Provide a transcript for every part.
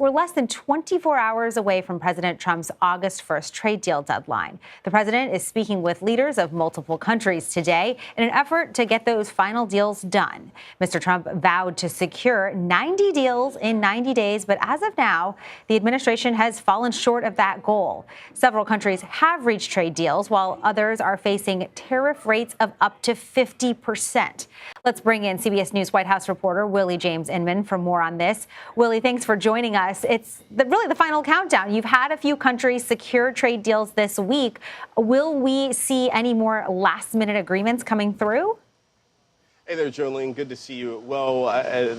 we're less than 24 hours away from President Trump's August 1st trade deal deadline. The president is speaking with leaders of multiple countries today in an effort to get those final deals done. Mr. Trump vowed to secure 90 deals in 90 days, but as of now, the administration has fallen short of that goal. Several countries have reached trade deals, while others are facing tariff rates of up to 50%. Let's bring in CBS News White House reporter Willie James Inman for more on this. Willie, thanks for joining us. It's really the final countdown. You've had a few countries secure trade deals this week. Will we see any more last-minute agreements coming through? Hey there, Jolene. Good to see you. Well,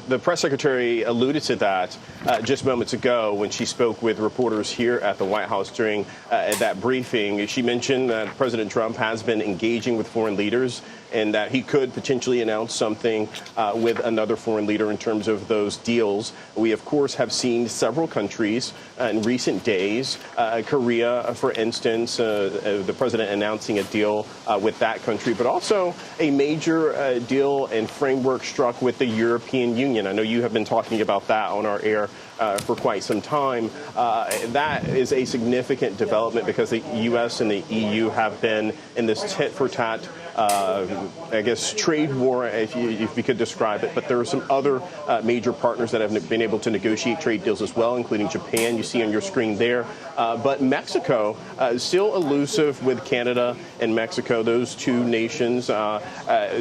the press secretary alluded to that just moments ago when she spoke with reporters here at the White House during that briefing. She mentioned that President Trump has been engaging with foreign leaders and that he could potentially announce something with another foreign leader in terms of those deals. We, of course, have seen several countries in recent days. Korea, for instance, the president announcing a deal with that country, but also a major deal and framework struck with the European Union. I know you have been talking about that on our air for quite some time. That is a significant development because the U.S. and the EU have been in this tit-for-tat I guess, trade war, if you could describe it. But there are some other major partners that have been able to negotiate trade deals as well, including Japan, you see on your screen there. But Mexico is still elusive with Canada and Mexico, those two nations.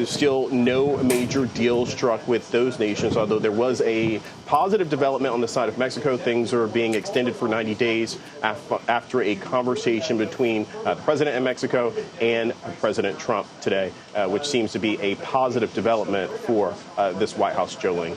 Still no major deal struck with those nations, although there was a positive development on the side of Mexico. Things are being extended for 90 days after a conversation between the president of Mexico and President Trump today, which seems to be a positive development for this White House, Jolene.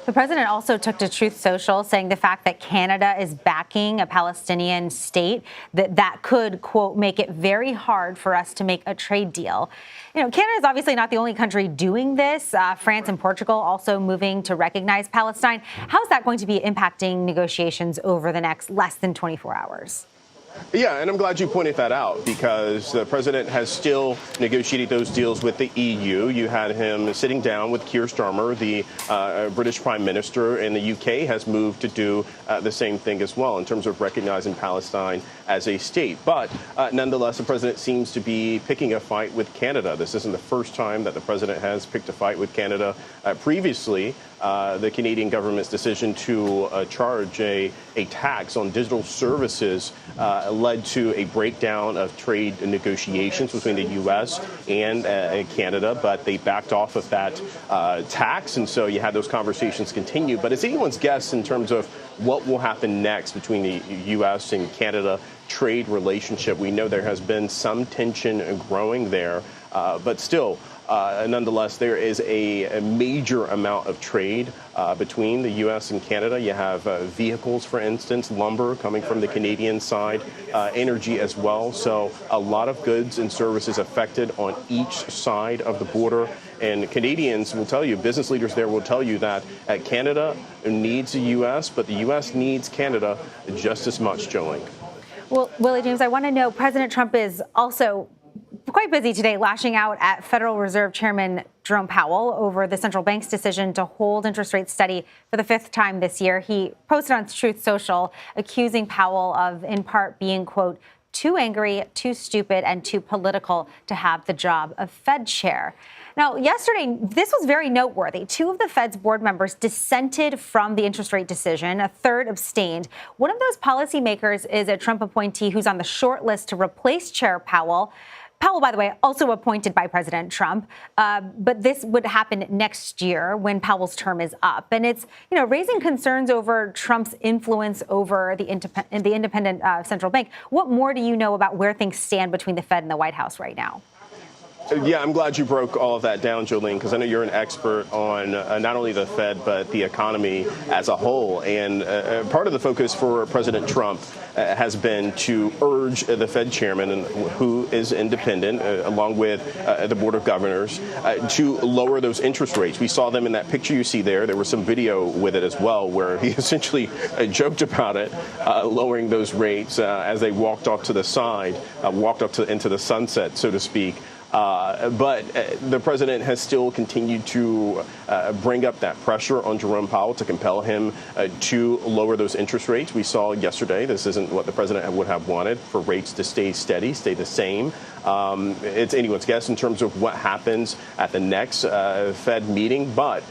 The president also took to Truth Social, saying the fact that Canada is backing a Palestinian state, that could, quote, make it very hard for us to make a trade deal. You know, Canada is obviously not the only country doing this. France and Portugal also moving to recognize Palestine. How is that going to be impacting negotiations over the next less than 24 hours? Yeah, and I'm glad you pointed that out because the president has still negotiated those deals with the EU. You had him sitting down with Keir Starmer, the British Prime Minister, and the UK has moved to do the same thing as well in terms of recognizing Palestine as a state. But nonetheless, the president seems to be picking a fight with Canada. This isn't the first time that the president has picked a fight with Canada. Previously, the Canadian government's decision to charge a tax on digital services led to a breakdown of trade negotiations between the U.S. and Canada, but they backed off of that tax, and so you had those conversations continue. But it's anyone's guess in terms of what will happen next between the U.S. and Canada trade relationship. We know there has been some tension growing there, but still, nonetheless, there is a major amount of trade between the U.S. and Canada. You have vehicles, for instance, lumber coming from the Canadian side, energy as well. So a lot of goods and services affected on each side of the border. And Canadians will tell you, business leaders there will tell you that Canada needs the U.S., but the U.S. needs Canada just as much, Jolene. Well, Willie James, I want to know, President Trump is also quite busy today lashing out at Federal Reserve Chairman Jerome Powell over the central bank's decision to hold interest rates steady for the fifth time this year. He posted on Truth Social accusing Powell of, in part, being, quote, too angry, too stupid, and too political to have the job of Fed Chair. Now, yesterday, this was very noteworthy. Two of the Fed's board members dissented from the interest rate decision. A third abstained. One of those policymakers is a Trump appointee who's on the short list to replace Chair Powell. Powell, by the way, also appointed by President Trump. But this would happen next year when Powell's term is up. And it's, raising concerns over Trump's influence over the independent central bank. What more do you know about where things stand between the Fed and the White House right now? Yeah, I'm glad you broke all of that down, Jolene, because I know you're an expert on not only the Fed, but the economy as a whole. And part of the focus for President Trump has been to urge the Fed chairman, who is independent, along with the Board of Governors, to lower those interest rates. We saw them in that picture you see there. There was some video with it as well, where he essentially joked about it, lowering those rates as they walked off to the side, into the sunset, so to speak. But the president has still continued to bring up that pressure on Jerome Powell to compel him to lower those interest rates. We saw yesterday, this isn't what the president would have wanted, for rates to stay steady, stay the same. It's anyone's guess in terms of what happens at the next Fed meeting, but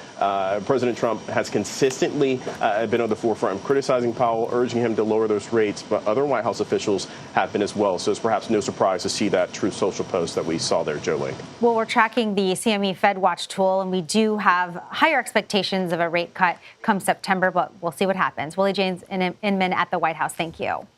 President Trump has consistently been on the forefront criticizing Powell, urging him to lower those rates, but other White House officials have been as well. So it's perhaps no surprise to see that Truth Social post that we saw there, Jolene. Well, we're tracking the CME Fed Watch tool, and we do have higher expectations of a rate cut come September, but we'll see what happens. Willie James Inman at the White House, thank you.